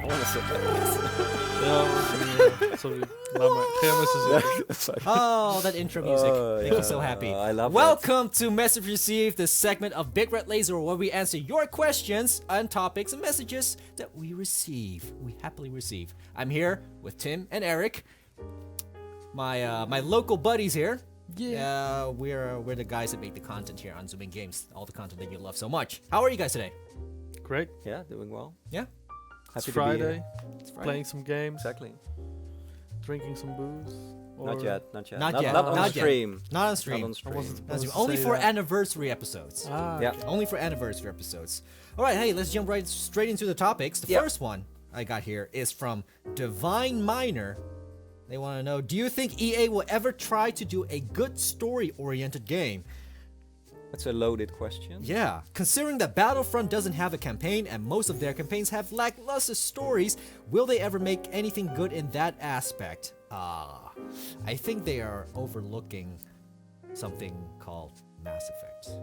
I want to sit like this. Sorry. Laat maar. Ga jij maar eens zitten. Sorry. Oh, that intro music. Make me so happy. I love Welcome to Message Received, the segment of Big Red Lazor where we answer your questions on topics and messages that we receive. We happily receive. I'm here with Tim and Eric, my local buddies here. Yeah. We're the guys that make the content here on Zoomin Games, all the content that you love so much. How are you guys today? Great. Yeah, doing well. Yeah. It's Happy to be Friday. here. It's Friday. Playing some games. Exactly. Drinking some booze. Not yet. Not yet. Not on Not yet. stream. Not on stream. Not on I stream. wasn't That's supposed to only say for that. anniversary episodes. Yeah. Only for anniversary episodes. All right, hey, let's jump right straight into the topics. The first one I got here is from Divine Miner. They want to know, do you think EA will ever try to do a good story-oriented game? That's a loaded question. Yeah, considering that Battlefront doesn't have a campaign and most of their campaigns have lackluster stories, will they ever make anything good in that aspect? I think they are overlooking something called Mass Effect.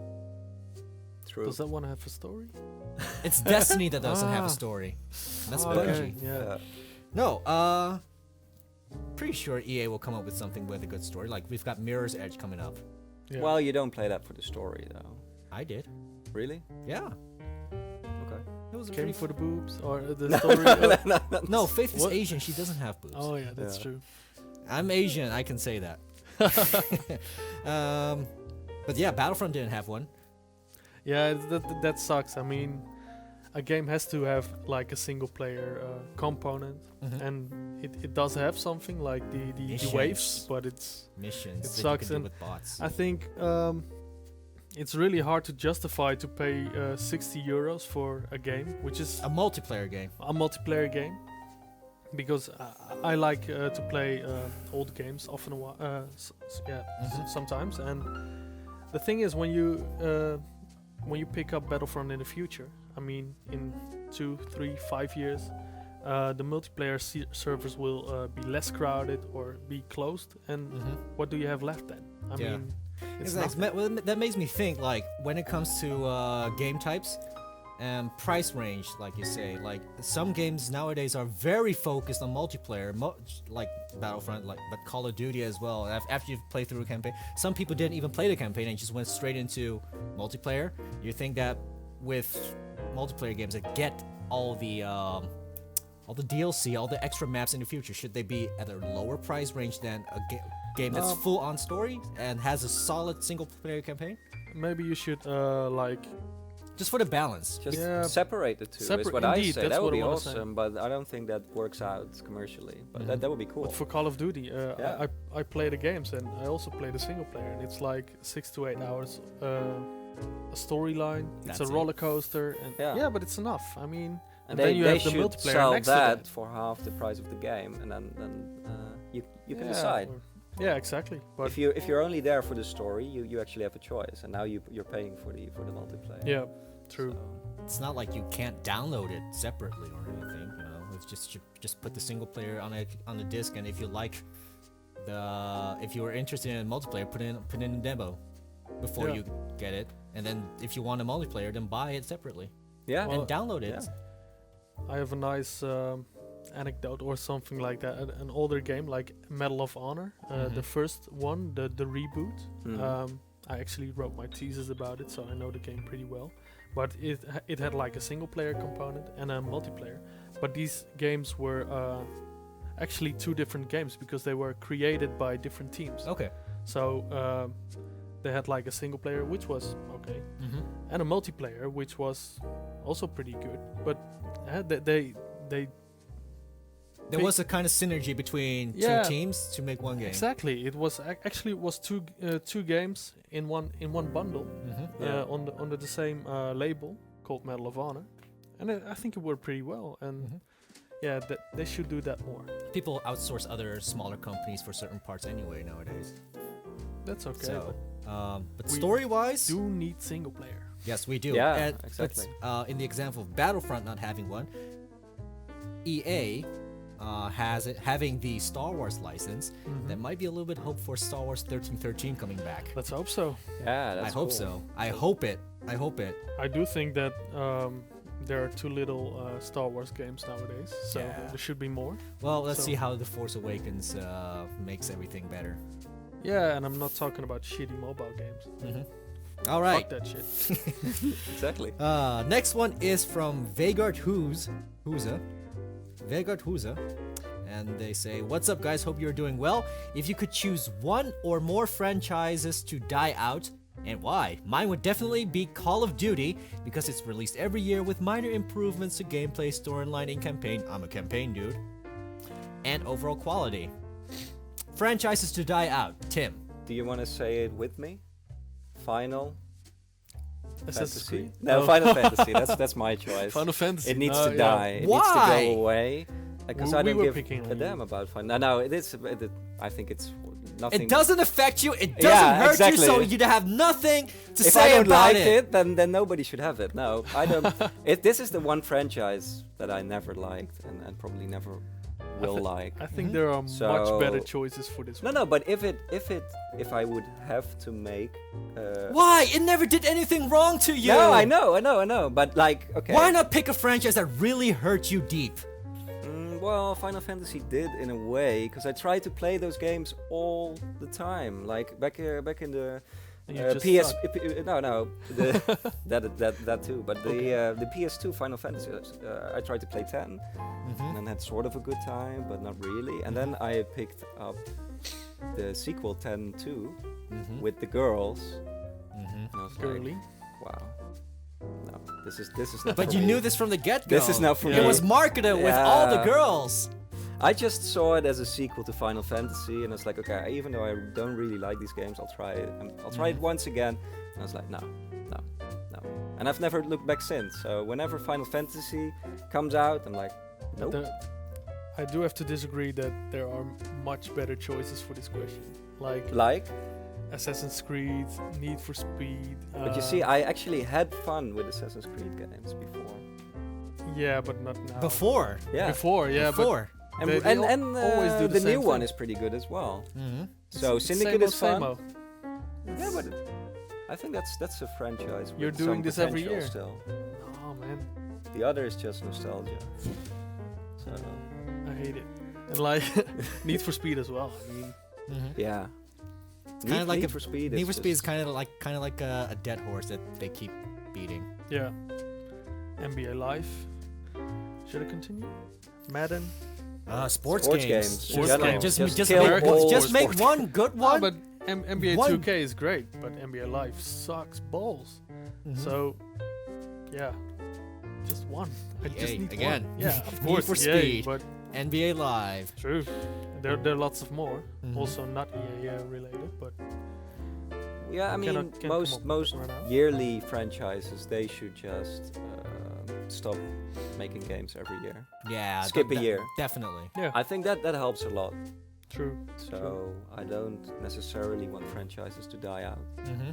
True. Does that one have a story? It's Destiny that doesn't have a story. That's Bungie. Yeah. No, pretty sure EA will come up with something with a good story. Like, we've got Mirror's Edge coming up. Yeah. Well, you don't play that for the story, though. I did. Really? Yeah. Okay. It was a Came pretty for the boobs or the story? No, Faith is What? Asian. She doesn't have boobs. Oh yeah, that's Yeah. true. I'm Asian. I can say that. But yeah, Battlefront didn't have one. Yeah, that sucks. I mean, a game has to have like a single player component, and it does have something like the Missions. waves, but it's Missions It that sucks you can do and with bots. I think it's really hard to justify to pay 60 euros for a game, which is A multiplayer game. a multiplayer game, because I like to play old games often a while, sometimes. And the thing is, when you pick up Battlefront in the future, I mean, in 2, 3, 5 years, the multiplayer servers will be less crowded or be closed, and what do you have left then? I mean, it's Well, that makes me think, like, when it comes to game types and price range, like you say, like, some games nowadays are very focused on multiplayer, like Battlefront, but Call of Duty as well. After you've played through a campaign, some people didn't even play the campaign and just went straight into multiplayer. You think that with multiplayer games that get all the DLC, all the extra maps in the future, should they be at a lower price range than a game that's full on story and has a solid single player campaign? maybe you should Just for the balance. Just Yeah. separate the two is what I Indeed, say. that's That would what be I wanna say. awesome, but I don't think that works out commercially. But that would be cool. But for Call of Duty, Yeah. I play the games, and I also play the single player, and it's like 6 to 8 hours a storyline. It's That's a it. roller coaster, and Yeah. but it's enough. I mean, and then they, you they have the should multiplayer sell next to that that. for half the price of the game, and then you can yeah, decide. yeah, exactly. But If you're only there for the story, you actually have a choice, and now you're paying for the multiplayer. yeah, true. So, It's not like you can't download it separately or anything. You know, it's just put the single player on the disc, and if you like if you were interested in multiplayer, put in a demo before Yeah. you get it, and then if you want a multiplayer, then buy it separately yeah. Well, and download it. yeah. I have a nice anecdote or something like that. An older game like Medal of Honor, the first one, the reboot. I actually wrote my thesis about it, so I know the game pretty well. But it had like a single player component and a multiplayer. But these games were actually two different games because they were created by different teams. Okay. So they had like a single player, which was okay, and a multiplayer, which was also pretty good. But There was a kind of synergy between Yeah. two teams to make one game. exactly it was actually it was two games in one bundle Yeah. under the same label called Medal of Honor, and I think it worked pretty well. And yeah, they should do that more. People outsource other smaller companies for certain parts anyway nowadays. That's okay. So, but we story-wise, do need single player. yes, we do. Yeah, And exactly. in the example of Battlefront not having one, EA having the Star Wars license, there might be a little bit hope for Star Wars 1313 coming back. Let's hope so. Yeah, that's I hope cool. so. I hope it. I do think that there are too little Star Wars games nowadays, so Yeah. there should be more. Well, let's So- see how The Force Awakens makes everything better. Yeah, and I'm not talking about shitty mobile games. Mm-hmm. All right. Fuck that shit. Exactly. Next one is from Vegard Huza. Vegard Huza. And they say, "What's up, guys? Hope you're doing well. If you could choose one or more franchises to die out, and why? Mine would definitely be Call of Duty, because it's released every year with minor improvements to gameplay, storyline, and campaign. I'm a campaign dude. And overall quality. Franchises to die out. Tim. Do you want to say it with me? Final Assassin's Fantasy. Creed? No, Oh. Final Fantasy. That's my choice. Final Fantasy. It needs No, to yeah. die. It needs to Why? go away. Because I We don't were give picking on a you. damn about Final. No, it is. I think it's nothing. It doesn't affect you. It doesn't Yeah, hurt exactly. you, so you have nothing to If say I don't about like it. then nobody should have it. No, I don't. This is the one franchise that I never liked and probably never will like. I think Mhm. there are much better So- choices for this No, one. no, but if I would have to make. Why? It never did anything wrong to you. No, I know. But like, okay. Why not pick a franchise that really hurt you deep? Well, Final Fantasy did in a way, because I tried to play those games all the time. Like back in the And you just PS. suck. No, that too. But the PS2 Final Fantasy, I tried to play 10, and then had sort of a good time, but not really. And then I picked up the sequel 10 2 with the girls. And I was like, Girly. wow. No, this is not. But for you me. knew this from the get-go. This is not for It me. was marketed with all the Yeah. girls. I just saw it as a sequel to Final Fantasy, and I was like, okay, even though I don't really like these games, I'll try it. And I'll try it once again. And I was like, no. And I've never looked back since. So whenever Final Fantasy comes out, I'm like, nope. I do have to disagree that there are much better choices for this question. Like Like, Assassin's Creed, Need for Speed. but you see, I actually had fun with Assassin's Creed games before. Yeah, but not now. Before. Yeah. Before, yeah, Before. And they always do the the new same one thing. is pretty good as well. Mm-hmm. So It's Syndicate is fun. same-o. Yeah, but I think that's a franchise. You're with doing some this every potential year. Still. Oh man, The other is just nostalgia. So I hate it. And like Need for Speed as well. I mean, Mm-hmm. yeah. Kinda like Need a- for Speed. Need for is Speed is just- kind of like a dead horse that they keep beating. yeah. NBA Live. Should I continue? Madden. Sports Sports games. games. Sports Just, games. just kill make, all just make sports one good Oh, one. but NBA One- 2K is great, but NBA Live sucks balls. Mhm. So, yeah, just one. I just EA need again. one. Yeah, of Need course. for EA, Speed. but NBA Live. true. There are lots of more. Mhm. Also not EA related, but Yeah, I mean, Cannot come up most right now. yearly franchises, they should just stop making games every year. Yeah. Skip a year. Definitely. yeah, I think that helps a lot. true. So I don't necessarily want franchises to die out. Mm-hmm.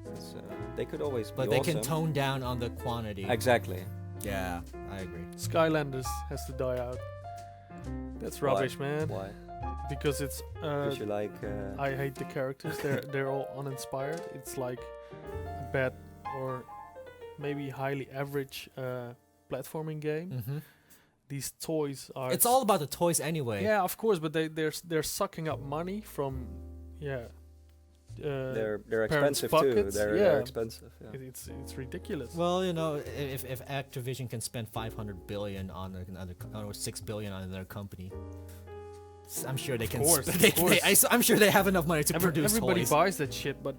'Cause, they could always But be they awesome. can tone down on the quantity. Exactly. Yeah, I agree. Skylanders has to die out. That's Why? rubbish, man. Why? Because it's Because you like. I hate the characters. They're all uninspired. It's like a bad or maybe highly average platforming game. Mm-hmm. These toys are. It's all about the toys anyway. Yeah, of course, but they're sucking up money from they're parents' expensive too. pockets, They're yeah. expensive. Yeah. It's ridiculous. Well, you know, if Activision can spend 500 billion on another or 6 billion on another company, I'm sure they can. course, they, of course. I'm sure they have enough money to produce everybody toys. buys that shit, but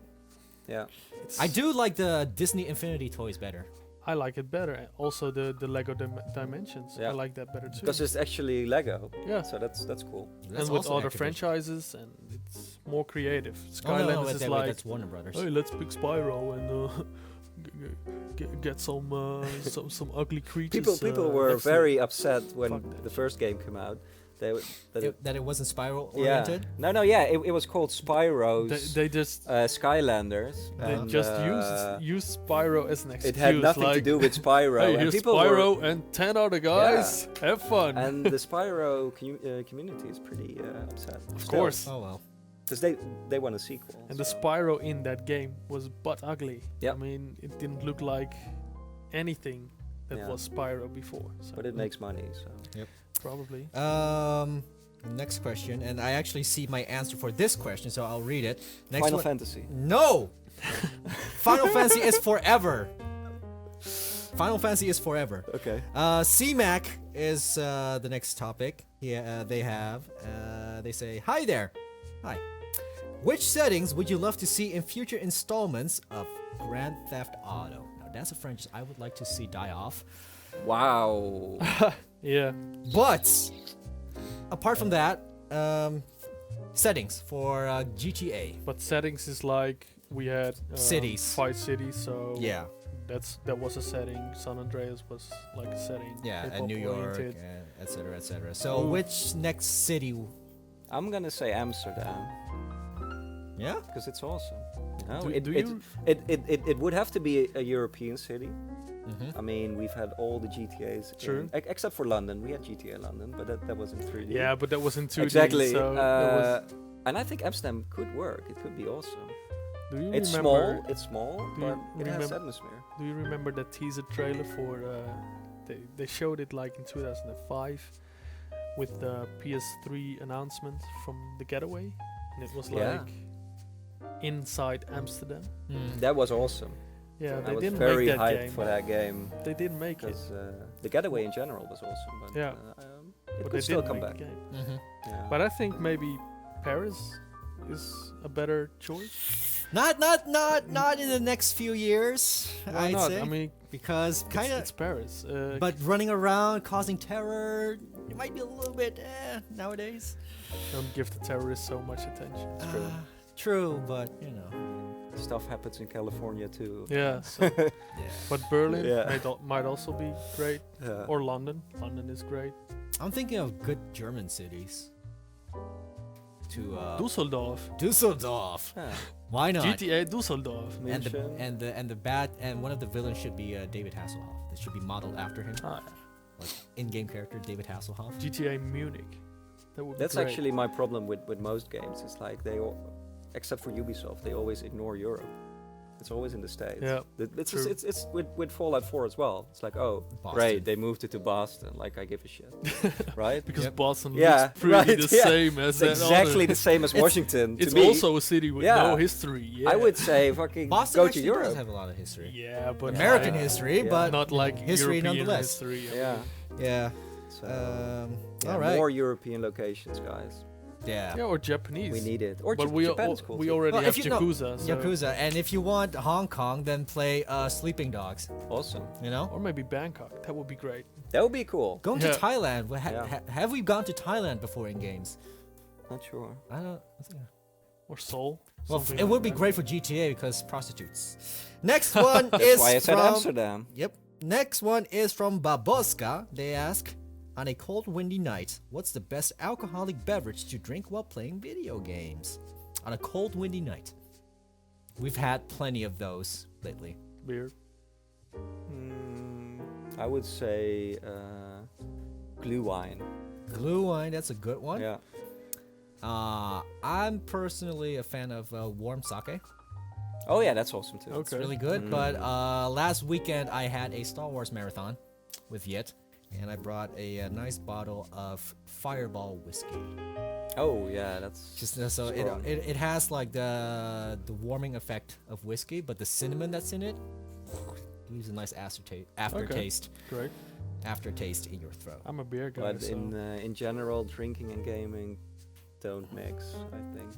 Yeah. it's, I do like the Disney Infinity toys better. I like it better. Also, the Lego Dimensions. Yeah. I like that better too. Because it's actually Lego. Yeah. So that's cool. That's And with also other Activision. franchises, and it's more creative. Oh, no, Skylanders wait, is wait, like, that's Warner Brothers. hey, let's pick Spyro and get some some ugly creatures. People were next to very upset when Fuck that the first game came out. They w- that it, That it wasn't spiral yeah. oriented. No, yeah. It was called Spyro's They just Skylanders. they and, just used Spyro as an excuse. It had nothing like, to do with Spyro. Hey, and here's people Spyro were, and 10 other guys. Have fun. and the Spyro community is pretty upset. Of course. Oh well. Because they want a sequel. And the so- Spyro in that game was butt ugly. Yeah. I mean, it didn't look like anything that Yeah. was Spyro before. So But it makes money, so. probably. Next question, and I actually see my answer for this question, so I'll read it. Next Final one. Fantasy. No! Final Fantasy is forever. Final Fantasy is forever. Okay. CMAC is the next topic. Yeah, they say, hi there. Hi. Which settings would you love to see in future installments of Grand Theft Auto? Now, that's a franchise I would like to see die off. Wow. Yeah. But, apart from that, settings for GTA. But settings is like we had Cities. 5 cities, so Yeah. that was a setting. San Andreas was like a setting. Yeah, and hip-hop New York, oriented. and et cetera, et cetera. So, Ooh. which next city? I'm gonna say Amsterdam Yeah? because it's awesome. You know? Do it, you- it would have to be a European city. Mm-hmm. I mean, we've had all the GTA's. True. Except for London. We had GTA London, but that was in 3D. Yeah, but that was in 2D. exactly. So that was, And I think Amsterdam could work. It could be awesome. do you It's remember? small, Do you but it has remember- atmosphere. Do you remember the teaser trailer for? They showed it like in 2005 with the PS3 announcement from the Getaway, and it was Yeah. like inside Amsterdam. That was awesome. Yeah, I they was didn't very make that hyped game. for that game They didn't make it, because the Getaway in general was awesome. But Yeah. it but could they still didn't come make back. the game. Mm-hmm. Yeah. But I think maybe Paris is a better choice. Not in the next few years. Why I'd not? say, I mean, because kind it's of. Paris. But running around causing terror, it might be a little bit nowadays. don't give the terrorists so much attention. It's true. True, but you know. Stuff happens in California too. Yeah. So, Yeah. but Berlin Yeah. might also be great, Yeah. or London. London is great. I'm thinking of good German cities. To Düsseldorf. Dusseldorf. Yeah. Why not? GTA Düsseldorf. And one of the villains should be David Hasselhoff. It should be modeled after him, Ah, like in-game character David Hasselhoff. GTA Munich. That would be That's great. actually my problem with most games. It's like except for Ubisoft, they always ignore Europe. It's always in the States. Yeah, It's true. it's with Fallout 4 as well. It's like, oh, Boston. great, they moved it to Boston. Like, I give a shit, right? because Yep. Boston Yeah, looks pretty right, the yeah. same as It's that exactly other. the same as Washington. It's to me. also a city with Yeah. no history. Yeah. I would say fucking Boston go to actually Europe. does have a lot of history. Yeah, but American like, history, Yeah. but not like history European nonetheless. history. I Yeah. mean. Yeah. So, Yeah, yeah, all right. more European locations, guys. Yeah. Yeah, or Japanese. We need it. Or But we Japan's cool we too. already Well, have if you know- Yakuza. So Yakuza, and if you want Hong Kong, then play Sleeping Dogs. Awesome. You know, Or maybe Bangkok. That would be great. That would be cool. going Yeah. to Thailand. Yeah. Have we gone to Thailand before in games? Not sure. I don't. Or Seoul. Well, something it like would be that. great for GTA because prostitutes. Next one That's is why I said from. Amsterdam. Yep. Next one is from Baboska. They ask, on a cold, windy night, what's the best alcoholic beverage to drink while playing video games? On a cold, windy night. We've had plenty of those lately. Beer. I would say glue wine. Glue wine, that's a good one. Yeah. I'm personally a fan of warm sake. Oh yeah, that's awesome too. It's Okay. really good. But last weekend I had a Star Wars marathon with Yet, and I brought a nice bottle of Fireball whiskey. Oh yeah, that's Just so strong. it has like the warming effect of whiskey, but the cinnamon that's in it leaves a nice aftertaste Great. aftertaste in your throat. I'm a beer guy. But so. in general, drinking and gaming don't mix. I think.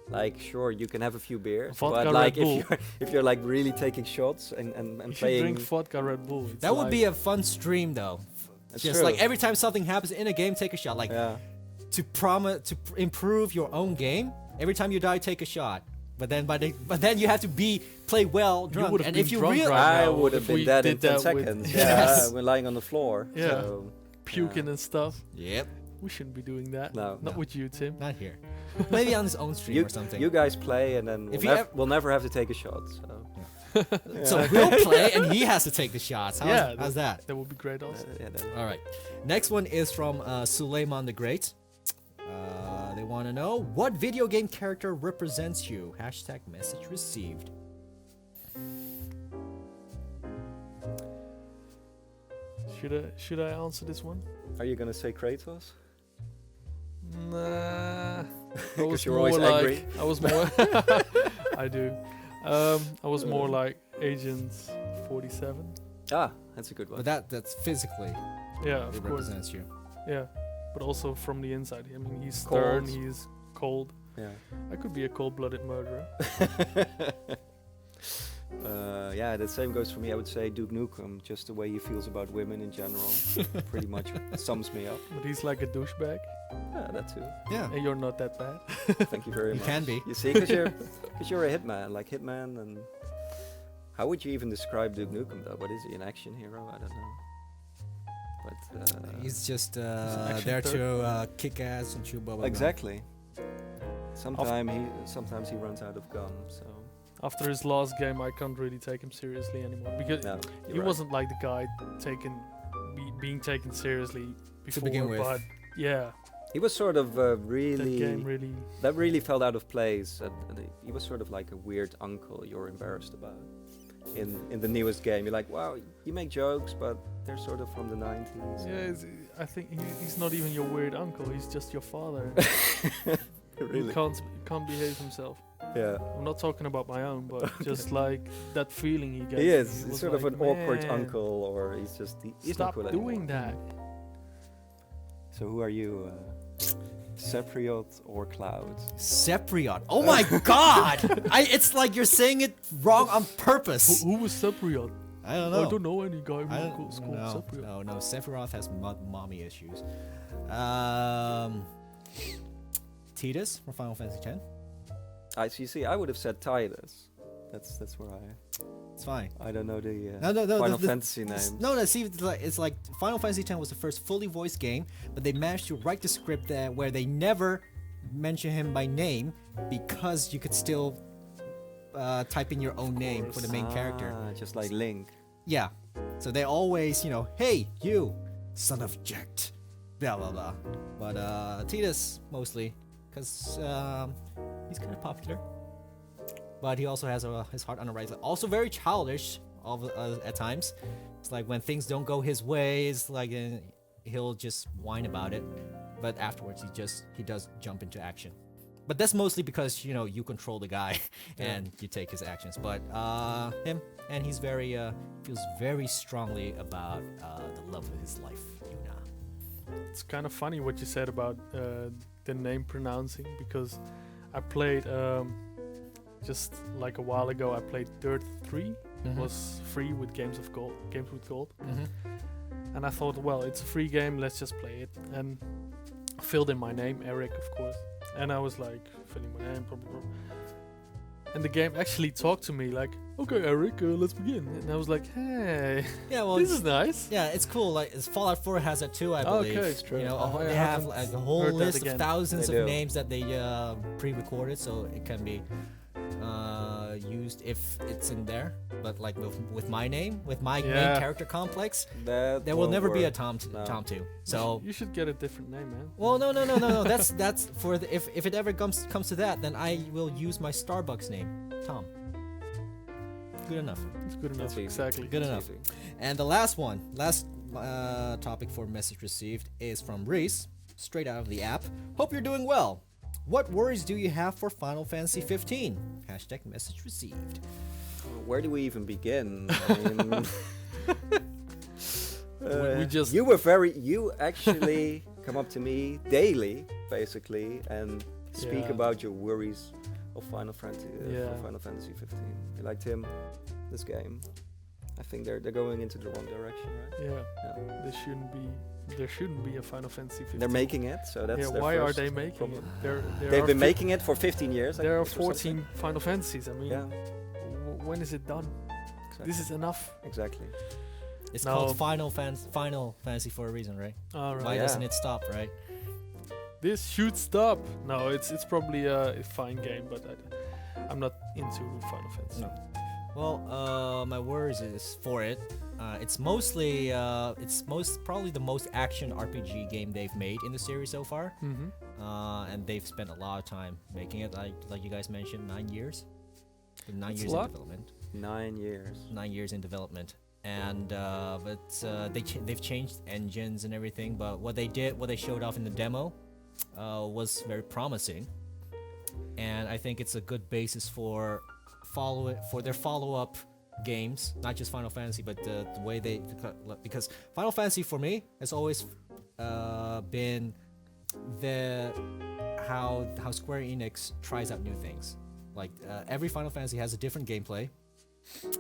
Like sure, you can have a few beers, Vodka, but like Red Bull. if you're like really taking shots and you should playing, drink vodka Red Bull. It's That would like- be a fun stream though. It's Just true. like every time something happens in a game, take a shot. Like yeah, to improve your own game. Every time you die, take a shot. But then you have to play well drunk. would've And been if you drunk really right I now would have if been we dead in did 10 that with- seconds. Yes. Yeah, we're lying on the floor. Yeah. So, puking and stuff. Yep, We shouldn't be doing that. No. Not No. with you, Tim. not here. Maybe on his own stream you or something. you guys play and then If we'll, you we'll never have to take a shot. So So we'll play and he has to take the shots. How's that? That would be great also. yeah, All right. Next one is from Suleiman the Great. They want to know what video game character represents you. Hashtag message received. Should I answer this one? Are you gonna say Kratos? Nah. I Because was you're more always like angry. I was more. I do. I was more like Agent 47. Ah, that's a good one. But that's physically Yeah, it of course. represents you. Yeah, but also from the inside. I mean, he's Cold. stern. He's cold. Yeah. I could be a cold-blooded murderer. Yeah, the same goes for me. I would say Duke Nukem, just the way he feels about women in general, pretty much sums me up. But he's like a douchebag, Yeah, that too. Yeah, and you're not that bad. Thank you very you much. can be. You see, because you're a hitman, like Hitman, and how would you even describe Duke Nukem though? What is he, an action hero? I don't know. But He's just action there third. to kick ass and chew bubble. exactly. Sometimes he runs out of gum. So After his last game, I can't really take him seriously anymore because no, he wasn't like the guy being taken seriously before. begin with. But yeah, He was sort of that really. game really. That really felt out of place. And he was sort of like a weird uncle you're embarrassed about. In the newest game, you're like, wow, you make jokes, but they're sort of from the 90s. Yeah, I think he's not even your weird uncle. He's just your father. Really? He can't behave himself. Yeah. I'm not talking about my own, but just like that feeling he gets. He is. He's was sort of like, an awkward "Man, uncle, or he's just. He's not Stop cool doing anymore." that. So who are you? Sephiroth or Cloud? Sephiroth. Oh my god! It's like you're saying it wrong on purpose. Who was Sephiroth? I don't know. I don't know any guy I who don't- calls called Sephiroth. no. Sephiroth has mommy issues. Tidus from Final Fantasy X. You see, I would have said Tidus. That's where It's fine. I don't know the No. Final Fantasy name. No. See, it's like Final Fantasy X was the first fully voiced game, but they managed to write the script there where they never mention him by name because you could still type in your own name for the main character. Just like Link. Yeah. So they always, hey, you, son of Ject, blah blah blah. But Tidus mostly, because he's kind of popular. But he also has his heart on the right side. Also very childish at times. It's like when things don't go his way, it's like he'll just whine about it. But afterwards, he does jump into action. But that's mostly because you control the guy and you take his actions. But him, and he's feels very strongly about the love of his life, Yuna. It's kind of funny what you said about the name pronouncing, because I played just like a while ago. I played Dirt 3. It was free with Games with Gold, and I thought, well, it's a free game. Let's just play it. And filled in my name, Eric, of course. And I was like, filling my name, blah, blah, blah. And the game actually talked to me like, okay, Eric, let's begin. And I was like, hey, Yeah, well, this is nice. yeah, it's cool. Like Fallout 4 has that too, I believe. Okay, it's true. I They have haven't like a whole heard that list of again. thousands They of do. names that they pre-recorded, so it can be used if it's in there. But like with my name, with my main Yeah. character complex, That there will won't never be a work. Tom No. Tom 2. So You should get a different name, man. well, no. That's for if it ever comes to that, then I will use my Starbucks name, Tom. Good enough. It's good enough. That's easy. Exactly. Good It's enough. easy. And the last topic for message received is from Reese, straight out of the app. Hope you're doing well. What worries do you have for Final Fantasy 15? Hashtag message received. Where do we even begin? I mean, We just- You actually come up to me daily, basically, and speak Yeah. about your worries of Final Fantasy. Yeah. For Final Fantasy 15. You like Tim? This game. I think they're going into the wrong direction, right? Yeah. Yeah. There shouldn't be a Final Fantasy 15. They're making it, so that's Yeah. their Why are first they making problem. it? There They've are been fi- making it for 15 years. I There are guess, or something. 14 Final Fantasies. I mean, Yeah, when is it done? exactly. This is enough. Exactly. It's No. called Final Fantasy for a reason, right? All right. Why Yeah. doesn't it stop, right? This should stop. No, it's probably a fine game, but I'm not into Final Fantasy. No. Well, my worries is for it. It's mostly probably the most action RPG game they've made in the series so far. And they've spent a lot of time making it, like you guys mentioned, 9 years. 9 That's years a in lot. development. 9 years. 9 years in development. and they've changed engines and everything. But what they showed off in the demo, was very promising, and I think it's a good basis for their follow-up games, not just Final Fantasy, but the way because Final Fantasy for me has always been how Square Enix tries out new things. Like every Final Fantasy has a different gameplay,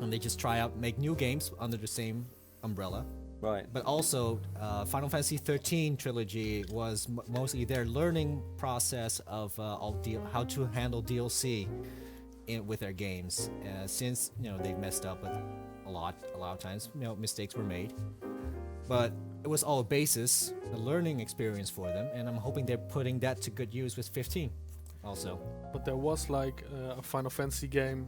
and they just make new games under the same umbrella. Right. But also, Final Fantasy 13 trilogy was mostly their learning process of how to handle DLC with their games. Since they've messed up with a lot of times, mistakes were made. But it was all a basis, a learning experience for them, and I'm hoping they're putting that to good use with 15, also. But there was like a Final Fantasy game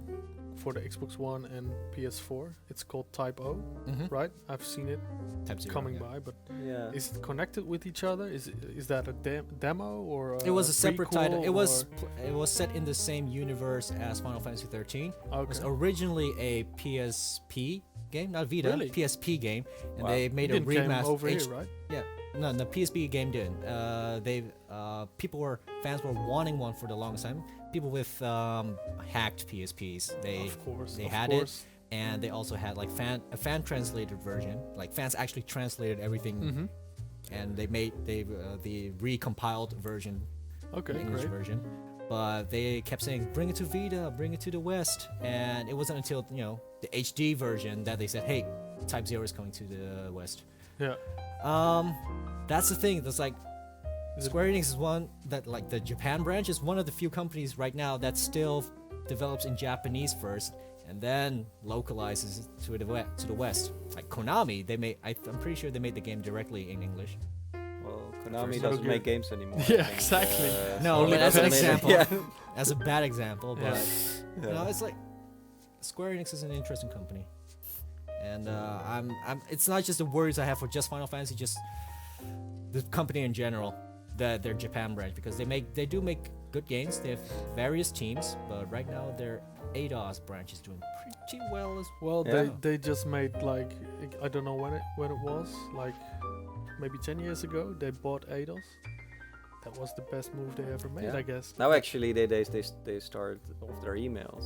for the Xbox One and PS4. It's called Type O, right? I've seen it Type 0, coming yeah. by, but Yeah. is it connected with each other? Is that a demo or It was a separate title. prequel, It was or- it was set in the same universe as Final Fantasy 13. It was Okay. originally a PSP game, not Vita, Really? PSP game, and Wow. they made It a didn't came remaster. over here, right? Yeah, no, the PSP game didn't. Fans were wanting one for the longest time. People with hacked PSPs, Of course. they of had course. it, and they also had like a fan translated version. Like fans actually translated everything, Mm-hmm. and they made the recompiled version, Okay, the English great. version. But they kept saying, "Bring it to Vita, bring it to the West," and it wasn't until the HD version that they said, "Hey, Type 0 is coming to the West." Yeah. That's the thing. That's like Is it- Square Enix is one that, like, the Japan branch is one of the few companies right now that still develops in Japanese first and then localizes it to the West. Like Konami, I'm pretty sure they made the game directly in English. Well, Konami First doesn't look make good. games anymore. I Yeah, think, exactly. No, so but as an that's example, amazing. as a bad example, but Yeah. it's like Square Enix is an interesting company, and it's not just the worries I have for just Final Fantasy, just the company in general, their Japan branch, because they do make good games. They have various teams, but right now their ADOS branch is doing pretty well as well. Well, Yeah. they just made like I don't know when it was, like maybe 10 years ago. They bought Eidos. That was the best move they ever made, Yeah. I guess. Now actually they start off their emails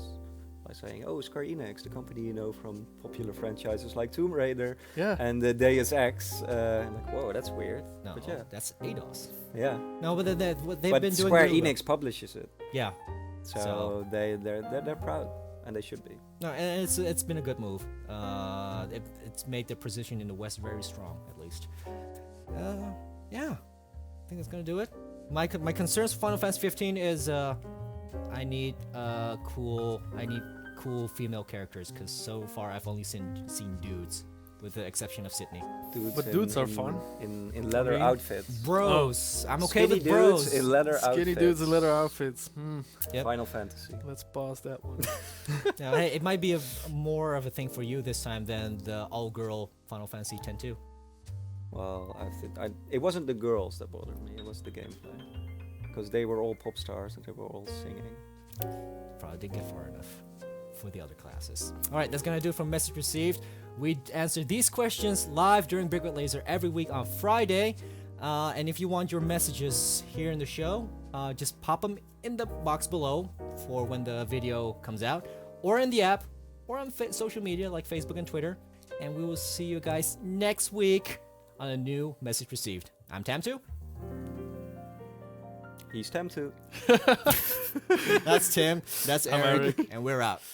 by saying, "Oh, Square Enix, the company you know from popular franchises like Tomb Raider Yeah. and Deus Ex." I'm like, whoa, that's weird. No, But yeah, that's ADOS. yeah. No, but what they've But been doing. Square really well. Enix publishes it, Yeah. so, So- they're proud, and they should be. No, and it's been a good move. It's made their position in the West very strong, at least. Yeah, I think that's gonna do it. My concerns for Final Fantasy 15 is I need cool female characters, because so far I've only seen dudes, with the exception of Sydney. Dudes are fun. in leather mean, outfits. Bros, I'm okay Skinny with bros. dudes in leather outfits. Skinny dudes in leather outfits. Yep. Final Fantasy. Let's pause that one. Now, hey, it might be more of a thing for you this time than the all-girl Final Fantasy X-2. Well, it wasn't the girls that bothered me. It was the gameplay, because they were all pop stars and they were all singing. Probably didn't get far enough for the other classes. All right, that's gonna do it from Message Received. We answer these questions live during Big Red Lazor every week on Friday. And if you want your messages here in the show, just pop them in the box below for when the video comes out, or in the app, or on social media like Facebook and Twitter. And we will see you guys next week on a new Message Received. I'm Tam2. He's Tam2. That's Tim. That's I'm Eric. Eric. And we're out.